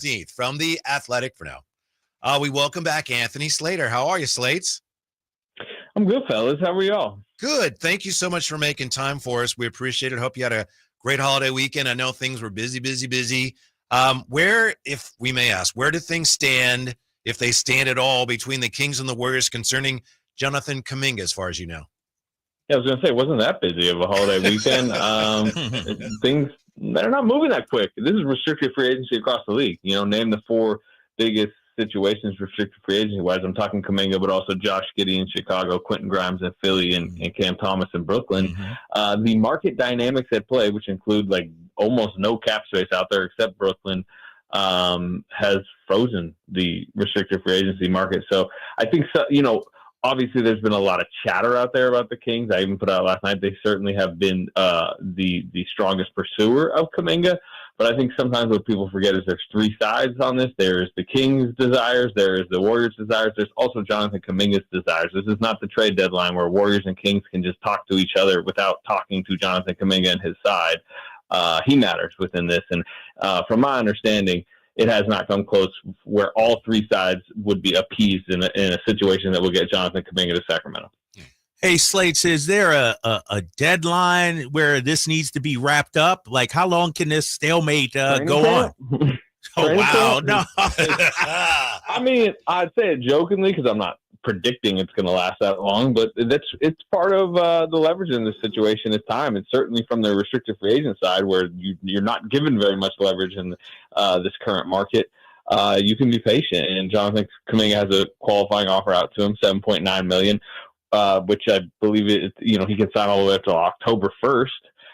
15th from The Athletic for now. We welcome back Anthony Slater. How are you, Slates? I'm good, fellas. How are y'all? Good. Thank you so much for making time for us. We appreciate it. Hope you had a great holiday weekend. I know things were busy. Where, if we may ask, where do things stand, if they stand at all, between the Kings and the Warriors concerning Jonathan Kuminga, as far as you know? Yeah, I was going to say, it wasn't that busy of a holiday weekend. Things, they're not moving that quick. This is restricted free agency across the league. Name the four biggest situations restricted free agency-wise. I'm talking Kuminga, but also Josh Giddey in Chicago, Quentin Grimes in Philly, and Cam Thomas in Brooklyn. The market dynamics at play, which include like almost no cap space out there except Brooklyn, has frozen the restricted free agency market. So I think, obviously there's been a lot of chatter out there about the Kings. I even put out last night, they certainly have been the strongest pursuer of Kuminga. But I think sometimes what people forget is there's three sides on this. There's the Kings' desires, there's the Warriors' desires, there's also Jonathan Kuminga's desires. This is not the trade deadline where Warriors and Kings can just talk to each other without talking to Jonathan Kuminga and his side. He matters within this. And from my understanding, it has not come close where all three sides would be appeased in a situation that will get Jonathan Kuminga to Sacramento. Hey, Slates, is there a deadline where this needs to be wrapped up? Like, how long can this stalemate go on? Oh, wow. No. I mean, I'd say it jokingly because I'm not predicting it's going to last that long, but it's part of the leverage in this situation is time. It's certainly from the restricted free agent side where you're not given very much leverage in this current market. You can be patient, and Jonathan Kuminga has a qualifying offer out to him, $7.9 million. Which I believe he can sign all the way up to October 1st.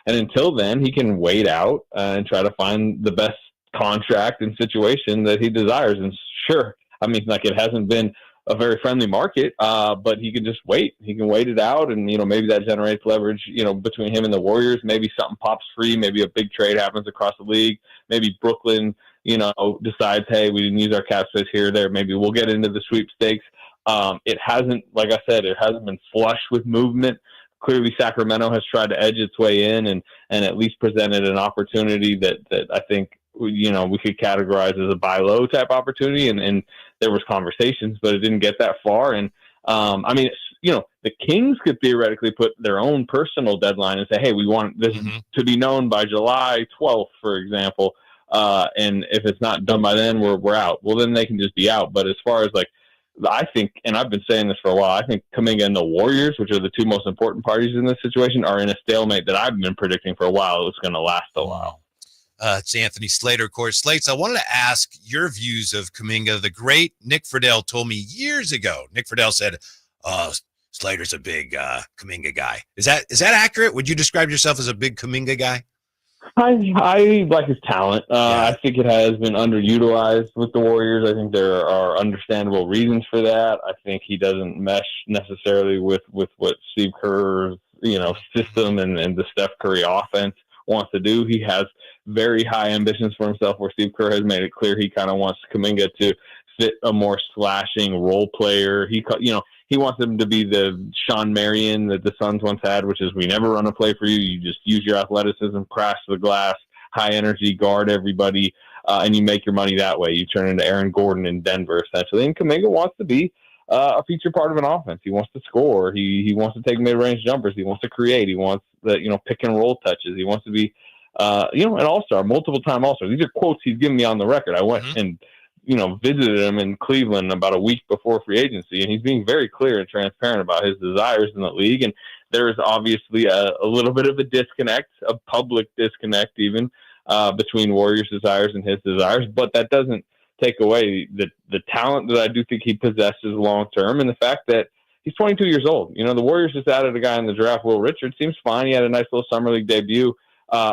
And until then, he can wait out and try to find the best contract and situation that he desires. And sure, I mean, like it hasn't been a very friendly market, but he can just wait. He can wait it out, and maybe that generates leverage, between him and the Warriors. Maybe something pops free. Maybe a big trade happens across the league. Maybe Brooklyn, decides, hey, we didn't use our cap space here or there. Maybe we'll get into the sweepstakes. It hasn't, like I said, it hasn't been flush with movement. Clearly, Sacramento has tried to edge its way in and at least presented an opportunity that I think, we could categorize as a buy low type opportunity. And there was conversations, but it didn't get that far. And, the Kings could theoretically put their own personal deadline and say, hey, we want this to be known by July 12th, for example. And if it's not done by then, we're out. Well, then they can just be out. But as far as I think, and I've been saying this for a while, I think Kuminga and the Warriors, which are the two most important parties in this situation, are in a stalemate that I've been predicting for a while. It's going to last a while. It's Anthony Slater, of course. Slates, I wanted to ask your views of Kuminga. The great Nick Friedel told me years ago. Nick Friedel said, Slater's a big Kuminga guy. Is that accurate? Would you describe yourself as a big Kuminga guy? I like his talent. I think it has been underutilized with the Warriors. I think there are understandable reasons for that. I think he doesn't mesh necessarily with what Steve Kerr's system and the Steph Curry offense wants to do. He has very high ambitions for himself, where Steve Kerr has made it clear he kind of wants Kuminga to fit a more slashing role player. He wants him to be the Sean Marion that the Suns once had, which is we never run a play for you. You just use your athleticism, crash the glass, high energy, guard everybody, and you make your money that way. You turn into Aaron Gordon in Denver, essentially. And Kuminga wants to be a feature part of an offense. He wants to score. He wants to take mid-range jumpers. He wants to create. He wants the pick and roll touches. He wants to be an all-star, multiple-time all-star. These are quotes he's given me on the record. I went and visited him in Cleveland about a week before free agency, and he's being very clear and transparent about his desires in the league. And there is obviously a little bit of a disconnect, a public disconnect even, between Warriors' desires and his desires, but that doesn't take away the talent that I do think he possesses long-term, and the fact that he's 22 years old. The Warriors just added a guy in the draft, Will Richards. Seems fine. He had a nice little summer league debut.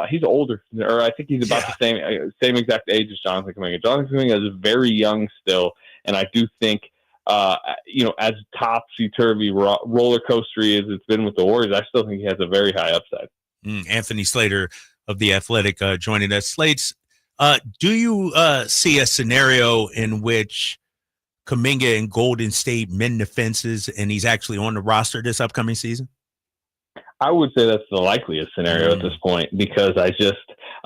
He's older, or I think he's about the same exact age as Jonathan Kuminga. Jonathan Kuminga is very young still, and I do think, as topsy-turvy roller coastery as it's been with the Warriors, I still think he has a very high upside. Anthony Slater of The Athletic joining us. Slates, do you see a scenario in which Kuminga and Golden State mend the fences and he's actually on the roster this upcoming season? I would say that's the likeliest scenario at this point, because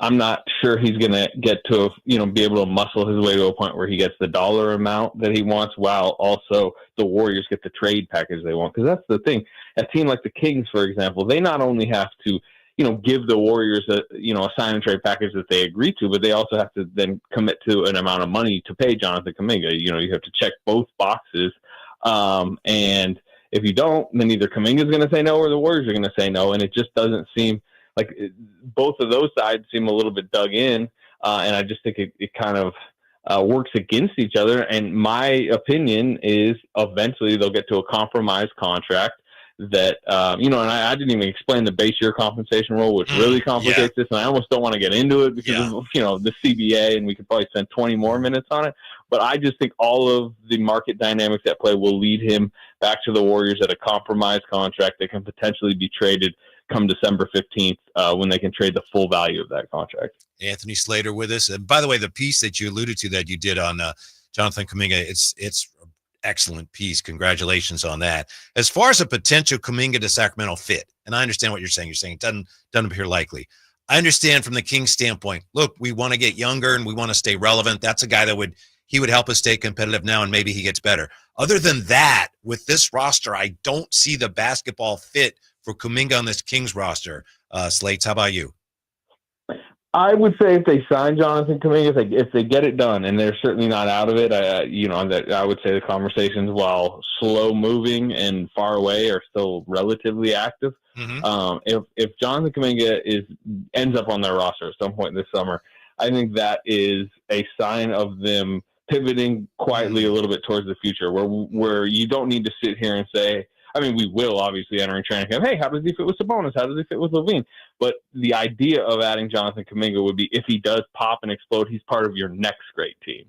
I'm not sure he's going to get to, be able to muscle his way to a point where he gets the dollar amount that he wants, while also the Warriors get the trade package they want. Because that's the thing. A team like the Kings, for example, they not only have to, give the Warriors a sign and trade package that they agree to, but they also have to then commit to an amount of money to pay Jonathan Kuminga. You have to check both boxes. And if you don't, then either Kuminga is going to say no or the Warriors are going to say no. And it just doesn't seem like both of those sides seem a little bit dug in. And I just think it kind of works against each other. And my opinion is eventually they'll get to a compromise contract that, and I didn't even explain the base year compensation rule, which really complicates this. And I almost don't want to get into it because of, the CBA, and we could probably spend 20 more minutes on it. But I just think all of the market dynamics at play will lead him back to the Warriors at a compromise contract that can potentially be traded come December 15th when they can trade the full value of that contract. Anthony Slater with us. And by the way, the piece that you alluded to that you did on Jonathan Kuminga, it's excellent piece. Congratulations on that. As far as a potential Kuminga to Sacramento fit, and I understand what you're saying. You're saying it doesn't appear likely. I understand from the Kings standpoint, look, we want to get younger and we want to stay relevant. That's a guy that would help us stay competitive now, and maybe he gets better. Other than that, with this roster, I don't see the basketball fit for Kuminga on this Kings roster. Slates, how about you? I would say if they sign Jonathan Kuminga, if they get it done, and they're certainly not out of it, I would say the conversations, while slow moving and far away, are still relatively active. If Jonathan Kuminga ends up on their roster at some point this summer, I think that is a sign of them pivoting quietly a little bit towards the future, where you don't need to sit here and say, I mean, we will obviously entering training camp, hey, how does he fit with Sabonis? How does he fit with Levine? But the idea of adding Jonathan Kuminga would be, if he does pop and explode, he's part of your next great team.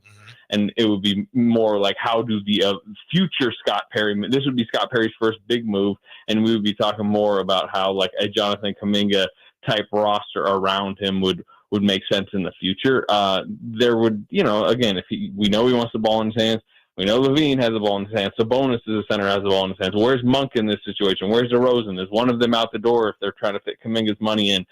And it would be more like, how do the future Scott Perry, this would be Scott Perry's first big move, and we would be talking more about how like a Jonathan Kuminga type roster around him would make sense in the future. There would, again, we know he wants the ball in his hands. We know Levine has the ball in his hands. Sabonis is a center, has the ball in his hands. Where's Monk in this situation? Where's DeRozan? Is one of them out the door if they're trying to fit Kuminga's money in?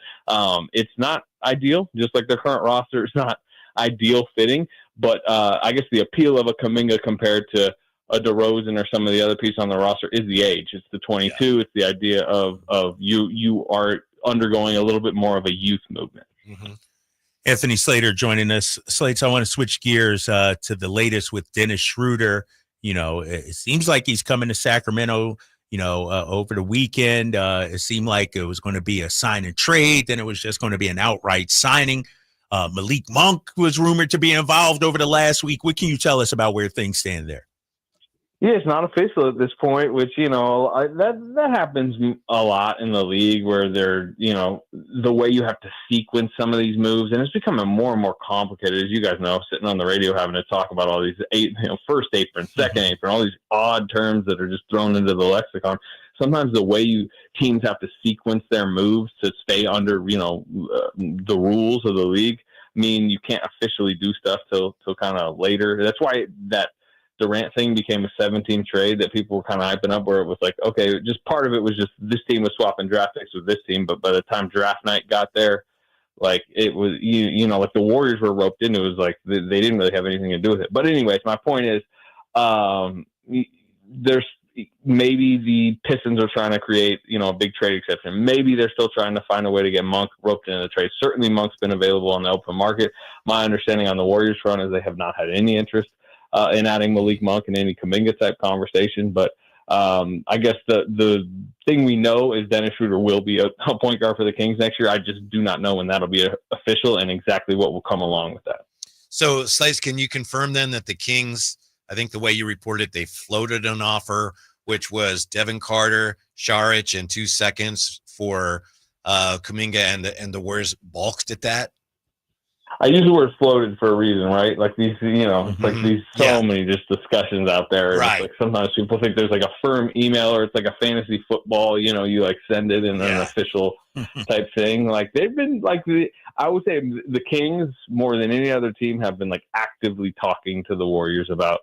It's not ideal, just like their current roster is not ideal fitting. But I guess the appeal of a Kuminga compared to a DeRozan or some of the other pieces on the roster is the age. It's the 22. Yeah. It's the idea of you are undergoing a little bit more of a youth movement. Anthony Slater joining us. Slates, I want to switch gears to the latest with Dennis Schroder. It seems like he's coming to Sacramento, over the weekend. It seemed like it was going to be a sign and trade. Then it was just going to be an outright signing. Malik Monk was rumored to be involved over the last week. What can you tell us about where things stand there? Yeah, it's not official at this point, which, that happens a lot in the league, where they're, the way you have to sequence some of these moves, and it's becoming more and more complicated, as you guys know, sitting on the radio having to talk about all these first apron, second apron, all these odd terms that are just thrown into the lexicon. Sometimes the way teams have to sequence their moves to stay under, the rules of the league mean you can't officially do stuff till kind of later. That's why that Durant thing became a 7-team trade that people were kind of hyping up, where it was like, okay, just part of it was just this team was swapping draft picks with this team, but by the time draft night got there, like it was, like the Warriors were roped into it. It was like they didn't really have anything to do with it. But anyways, my point is, there's maybe the Pistons are trying to create, a big trade exception. Maybe they're still trying to find a way to get Monk roped into the trade. Certainly Monk's been available on the open market. My understanding on the Warriors front is they have not had any interest in adding Malik Monk in any Kuminga type conversation. But I guess the thing we know is Dennis Schroder will be a point guard for the Kings next year. I just do not know when that'll be official and exactly what will come along with that. So, Slice, can you confirm then that the Kings, I think the way you reported it, they floated an offer, which was Devin Carter, Saric, and 2 seconds for Kuminga, and the Warriors balked at that? I use the word floated for a reason, right? Like these, it's like these many just discussions out there. Right. Like sometimes people think there's like a firm email, or it's like a fantasy football, you like send it in an official type thing. Like they've been like, I would say the Kings more than any other team have been like actively talking to the Warriors about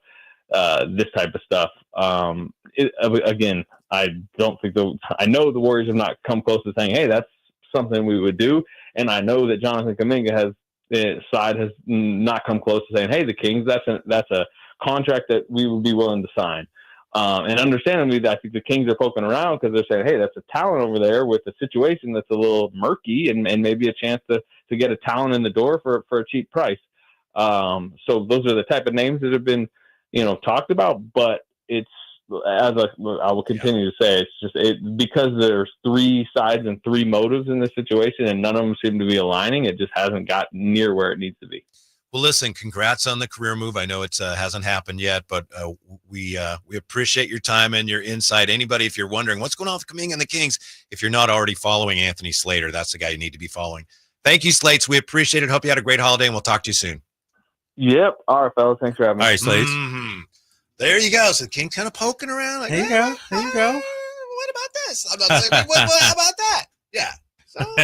this type of stuff. Again, I don't think I know the Warriors have not come close to saying, hey, that's something we would do. And I know that Jonathan Kuminga side has not come close to saying, hey, the Kings, that's a contract that we would be willing to sign. And understandably, I think the Kings are poking around because they're saying, hey, that's a talent over there with a situation that's a little murky and maybe a chance to get a talent in the door for a cheap price. So those are the type of names that have been, talked about, but it's, I will continue to say, it's just because there's three sides and three motives in this situation and none of them seem to be aligning. It just hasn't gotten near where it needs to be. Well, listen, congrats on the career move. I know it hasn't happened yet, but we appreciate your time and your insight. Anybody, if you're wondering what's going on with Kuminga and the Kings, if you're not already following Anthony Slater, that's the guy you need to be following. Thank you, Slates. We appreciate it. Hope you had a great holiday, and we'll talk to you soon. Yep. All right, fellas. Thanks for having me. All right, Slates. Mm-hmm. There you go. So the King's kind of poking around. Like, There you go. There you go. What about this? I'm not saying, what about that? Yeah. So